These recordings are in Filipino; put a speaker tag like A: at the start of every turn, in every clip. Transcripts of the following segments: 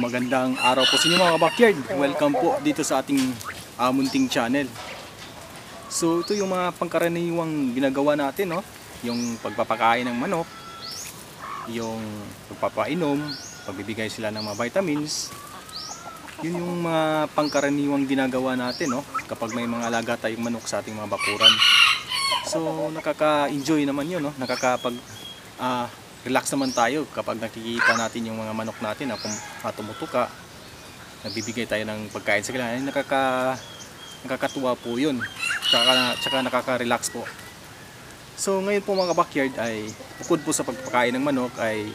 A: magandang araw po sa inyo mga backyard. Welcome po dito sa ating munting channel. So ito yung mga pangkaraniwang ginagawa natin, no? Yung pagpapakain ng manok, yung pagpapainom, pagbibigay sila ng mga vitamins. Yun yung mga pangkaraniwang ginagawa natin, no? Kapag may mga alaga tayong manok sa ating mga bakuran. So nakaka-enjoy naman yun, no? Relax naman tayo kapag nakikita natin yung mga manok natin na tumutuka, nagbibigay tayo ng pagkain sa kanila. Nakakatuwa po yun, tsaka nakaka-relax po. So ngayon po mga backyard ay bukod po sa pagpakain ng manok ay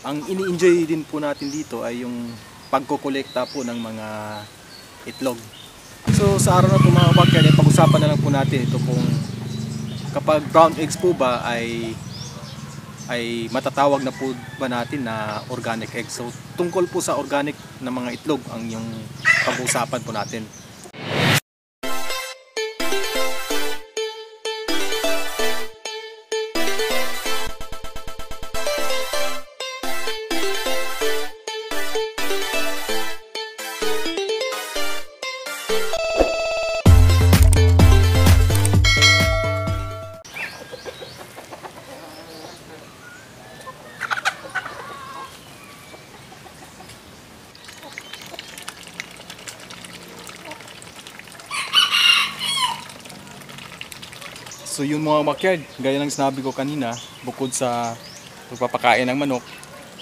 A: ang ini-enjoy din po natin dito ay yung pagkokolekta po ng mga itlog. So sa araw na po mga backyard ay pag-usapan na lang po natin ito kung kapag brown eggs po ba ay matatawag na po ba natin na organic egg. So tungkol po sa organic na mga itlog ang yung pag-uusapan po natin. So yun mga backyard, gaya ng sinabi ko kanina, bukod sa pagpapakain ng manok,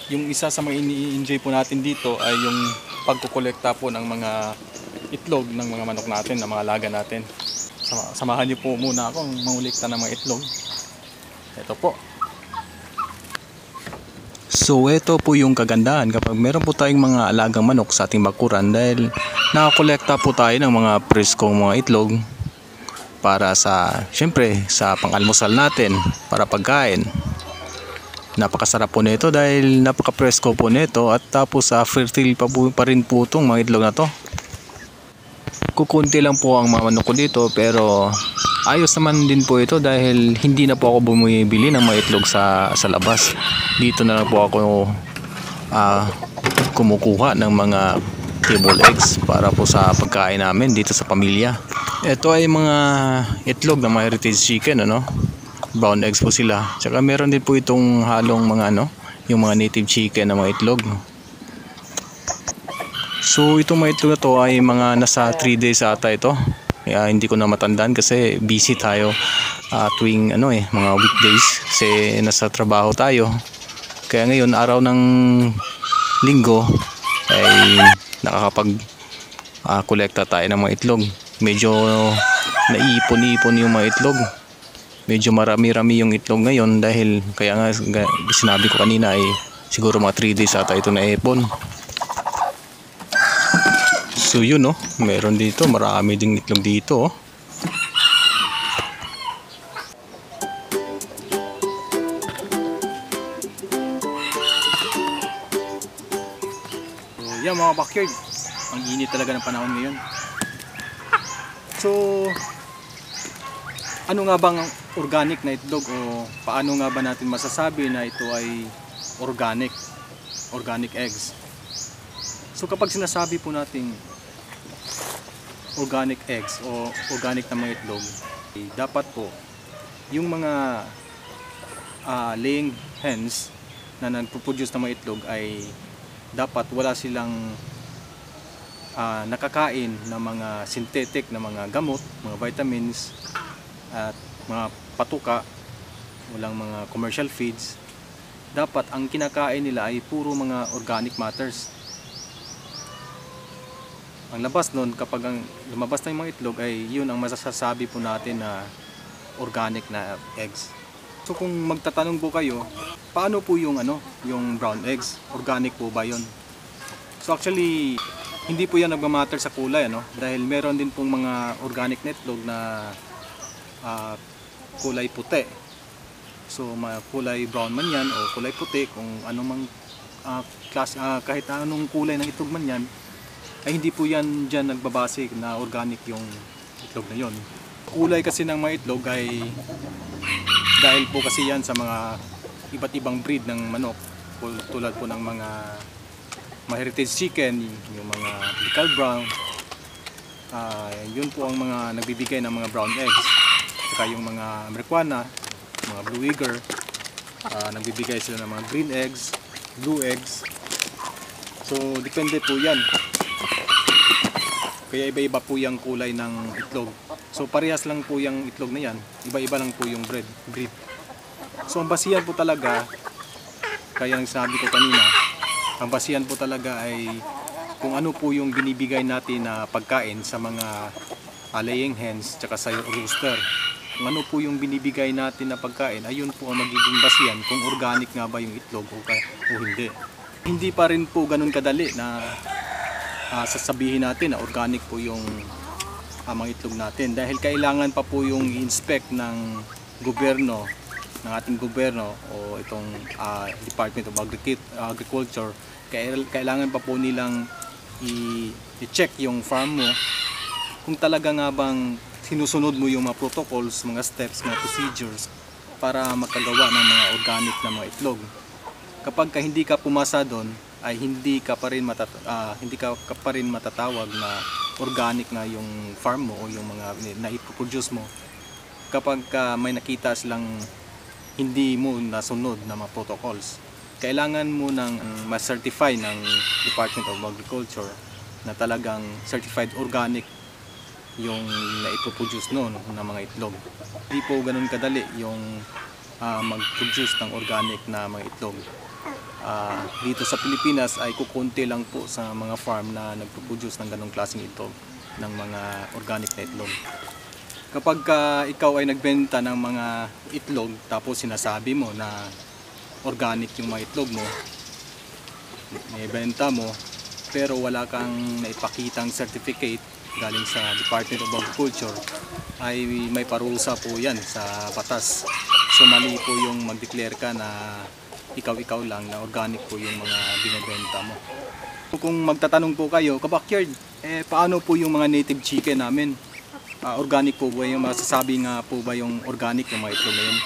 A: yung isa sa mga ini-enjoy po natin dito ay yung pagkukolekta po ng mga itlog ng mga manok natin, ng mga alaga natin. Samahan niyo po muna akong mangolekta ng mga itlog. Ito po. So ito po yung kagandahan kapag meron po tayong mga alagang manok sa ating bakuran dahil nakakolekta po tayo ng mga preskong mga itlog para syempre sa pang-almusal natin, para pagkain. Napakasarap po nito dahil napaka-presko po nito at tapos fertile pa rin po itong mga itlog na to. Kukunti lang po ang mga manok ko dito pero ayos naman din po ito dahil hindi na po ako bumibili ng mga itlog sa labas. Dito na lang po ako kumukuha ng mga table eggs para po sa pagkain namin dito sa pamilya. Ito ay mga itlog ng mga heritage chicken, brown eggs po sila. Tsaka meron din po itong halong mga yung mga native chicken na mga itlog. So itong mga itlog na to ay mga nasa 3 days ata ito. Kaya hindi ko na matandaan kasi busy tayo tuwing mga weekdays kasi nasa trabaho tayo. Kaya ngayon araw ng linggo ay nakakapag kolekta tayo ng mga itlog. Medyo naipon-ipon yung mga itlog. Medyo marami-rami yung itlog ngayon dahil kaya nga sinabi ko kanina ay siguro mga 3 days ata ito na ipon. So yun meron dito, marami ding itlog dito So yan mga backyard, ang init talaga ng panahon ngayon. So ano nga bang organic na itlog o paano nga ba natin masasabi na ito ay organic eggs? So kapag sinasabi po nating organic eggs o organic na mga itlog, dapat po yung mga laying hens na nagpo-produce ng mga itlog ay dapat wala silang nakakain ng mga synthetic na mga gamot, mga vitamins at mga patuka, walang mga commercial feeds. Dapat ang kinakain nila ay puro mga organic matters. Ang labas nun, kapag lumabas na yung mga itlog ay yun ang masasabi po natin na organic na eggs. So kung magtatanong po kayo, paano po yung brown eggs? Organic po ba yun? So actually hindi po yan nagmamatter sa kulay, dahil meron din pong mga organic na itlog na kulay puti. So kulay brown man yan o kulay puti, kung anumang kahit anong kulay ng itlog man yan, ay hindi po yan dyan nagbabase na organic yung itlog na yon. Kulay kasi ng mga itlog ay dahil po kasi yan sa mga iba't ibang breed ng manok, tulad po ng mga mga heritage chicken, yung mga Bicol brown, yun po ang mga nagbibigay ng mga brown eggs. Saka yung mga Americana, mga Blue Eager, nagbibigay sila ng mga green eggs, blue eggs. So depende po yan. Kaya iba-iba po yung kulay ng itlog. So parehas lang po yung itlog na yan, iba-iba lang po yung breed. So ang basihan po talaga, kaya ang sabi ko kanina, ang basihan po talaga ay kung ano po yung binibigay natin na pagkain sa mga laying hens tsaka sa rooster. Kung ano po yung binibigay natin na pagkain, ayun po ang magiging basihan kung organic nga ba yung itlog o hindi. Hindi pa rin po ganun kadali na sasabihin natin na organic po yung mga itlog natin, dahil kailangan pa po yung i-inspect ng gobyerno, ng ating gobyerno o itong Department of Agriculture. Kailangan pa po nilang i-check yung farm mo kung talaga nga bang sinusunod mo yung mga protocols, mga steps, mga procedures para makagawa ng mga organic na mga itlog. Kapag hindi ka pumasa doon, ay hindi ka pa rin matatawag na organic na yung farm mo o yung mga na-produce mo. Kapag may nakita silang hindi mo nasunod na mga protocols, kailangan mo nang ma-certify ng Department of Agriculture na talagang certified organic yung na-produce noon ng mga itlog. Hindi po ganun kadali yung mag-produce ng organic na mga itlog. Dito sa Pilipinas ay kukunti lang po sa mga farm na nagpo-produce ng ganong klaseng itlog, ng mga organic na itlog. Kapag ikaw ay nagbenta ng mga itlog tapos sinasabi mo na organic yung mga itlog mo, ibenta mo, pero wala kang naipakitang certificate galing sa Department of Agriculture, ay may parusa po yan sa batas. So mali po yung mag-declare ka na ikaw lang na organic po yung mga binibenta mo. Kung magtatanong po kayo, ka-backyard, paano po yung mga native chicken namin? Organic po ba yung masasabi nga po ba yung organic yung mga itlog na yun?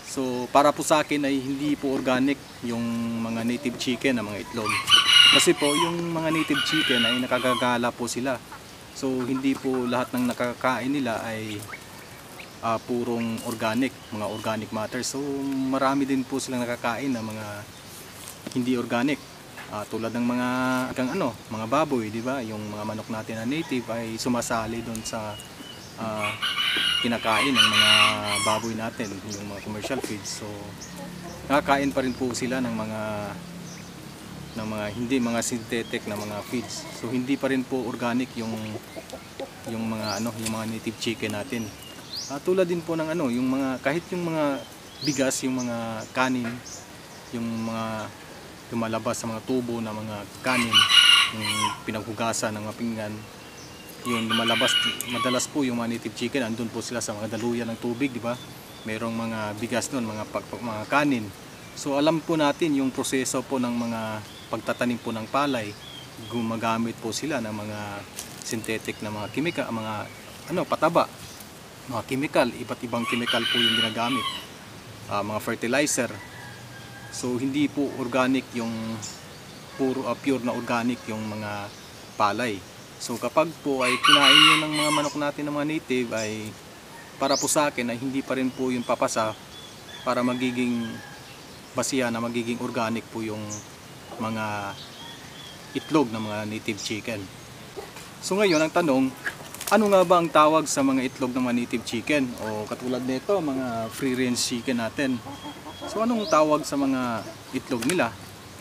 A: So para po sa akin ay hindi po organic yung mga native chicken na mga itlog. Kasi po yung mga native chicken ay nakagagala po sila. So hindi po lahat ng nakakain nila ay purong organic, mga organic matter. So marami din po silang nakakain na mga hindi organic. Tulad ng mga baboy, di ba? Yung mga manok natin na native ay sumasali doon sa kinakain ng mga baboy natin, yung mga commercial feeds. So nakakain pa rin po sila ng mga hindi mga synthetic na mga feeds. So hindi pa rin po organic yung mga native chicken natin. Tulad din po ng yung mga kahit yung mga bigas, yung mga kanin, yung mga lumalabas sa mga tubo na mga kanin, yung pinaghugasan ng mga pinggan, yung lumalabas madalas po yung mga native chicken, andun po sila sa mga daluyan ng tubig, di ba? Merong mga bigas doon, mga kanin. So alam po natin yung proseso po ng mga pagtatanim po ng palay, gumagamit po sila ng mga synthetic na mga kimika, mga pataba, mga chemical, iba't ibang chemical po yung ginagamit, mga fertilizer. So hindi po organic yung pure na organic yung mga palay. So kapag po ay kinain nyo ng mga manok natin ng mga native, ay para po sa akin ay hindi pa rin po yung papasa para magiging basihan na magiging organic po yung mga itlog ng mga native chicken. So ngayon ang tanong, ano nga ba ang tawag sa mga itlog ng mga native chicken? O katulad nito, mga free range chicken natin. So anong tawag sa mga itlog nila?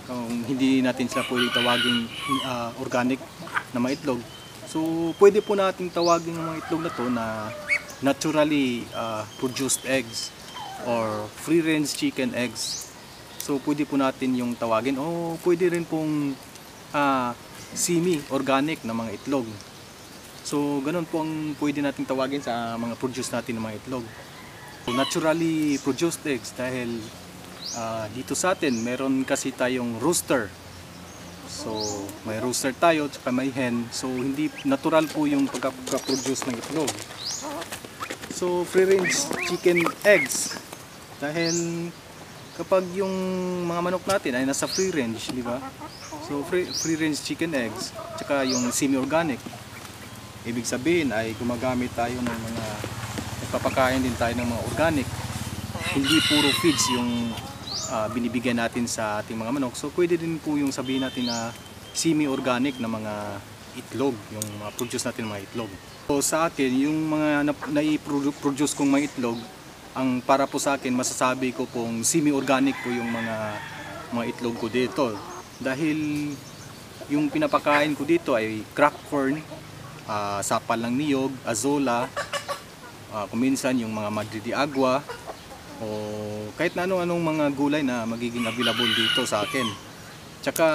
A: Kung hindi natin sila pwede tawagin organic na mga itlog. So pwede po natin tawagin ng mga itlog na to na naturally produced eggs or free range chicken eggs. So pwede po natin yung tawagin, o pwede rin pong semi-organic na mga itlog. So ganun po ang pwede natin tawagin sa mga produce natin ng mga itlog. So, naturally produced eggs, dahil dito sa atin meron kasi tayong rooster. So may rooster tayo at may hen. So hindi natural po yung pagka-produce ng itlog. So free range chicken eggs, dahil kapag yung mga manok natin ay nasa free range, di ba? So free range chicken eggs, tsaka yung semi-organic. Ibig sabihin ay gumagamit tayo ng mga, nagpapakain din tayo ng mga organic. Hindi puro feeds yung binibigyan natin sa ating mga manok. So pwede din po yung sabihin natin na semi-organic na mga itlog, yung produce natin mga itlog. So sa akin, yung mga nai-produce kong mga itlog, ang para po sa akin, masasabi ko pong semi-organic po yung mga itlog ko dito. Dahil yung pinapakain ko dito ay cracked corn, sapal ng niyog, azola, kuminsan yung mga madre de agua, o kahit na anong mga gulay na magiging available dito sa akin. Tsaka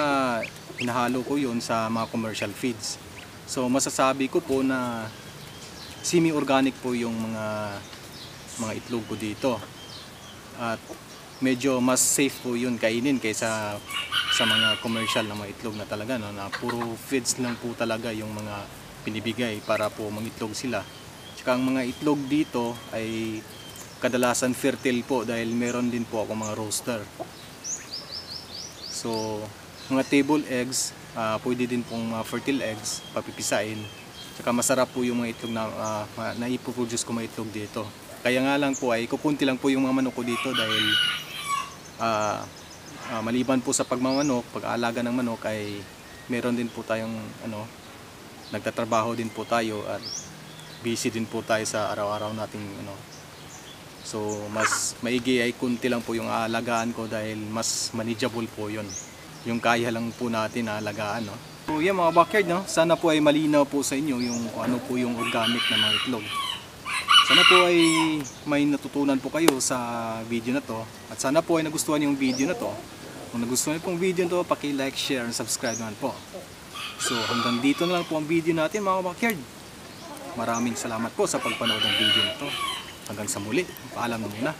A: hinahalo ko yun sa mga commercial feeds. So masasabi ko po na semi-organic po yung mga itlog ko dito. At medyo mas safe po yun kainin kaysa sa mga commercial na mga itlog na talaga, no, na puro feeds lang po talaga yung mga binibigay para po mangitlog sila. Tsaka ang mga itlog dito ay kadalasan fertile po dahil meron din po ako mga roaster. So mga table eggs, pwede din pong fertile eggs, papipisain. Tsaka masarap po yung mga itlog na naipoproduce ko mga itlog dito. Kaya nga lang po ay kukunti lang po yung mga manok ko dito dahil maliban po sa pagmamanok, pag-aalaga ng manok ay meron din po tayong nagtatrabaho din po tayo at busy din po tayo sa araw-araw nating So mas maigi ay kunti lang po yung aalagaan ko dahil mas manageable po yun. Yung kaya lang po natin na alagaan, no? So yan mga backyard, no? Sana po ay malinaw po sa inyo yung ano po yung organic na mga itlog. Sana po ay may natutunan po kayo sa video na to. At sana po ay nagustuhan yung video na to. Kung nagustuhan niyo pong video na to, paki-like, share, and subscribe naman po. So hanggang dito na lang po ang video natin mga backyard. Maraming salamat po sa pagpanood ng video na to. Hanggang sa muli, paalam na muna.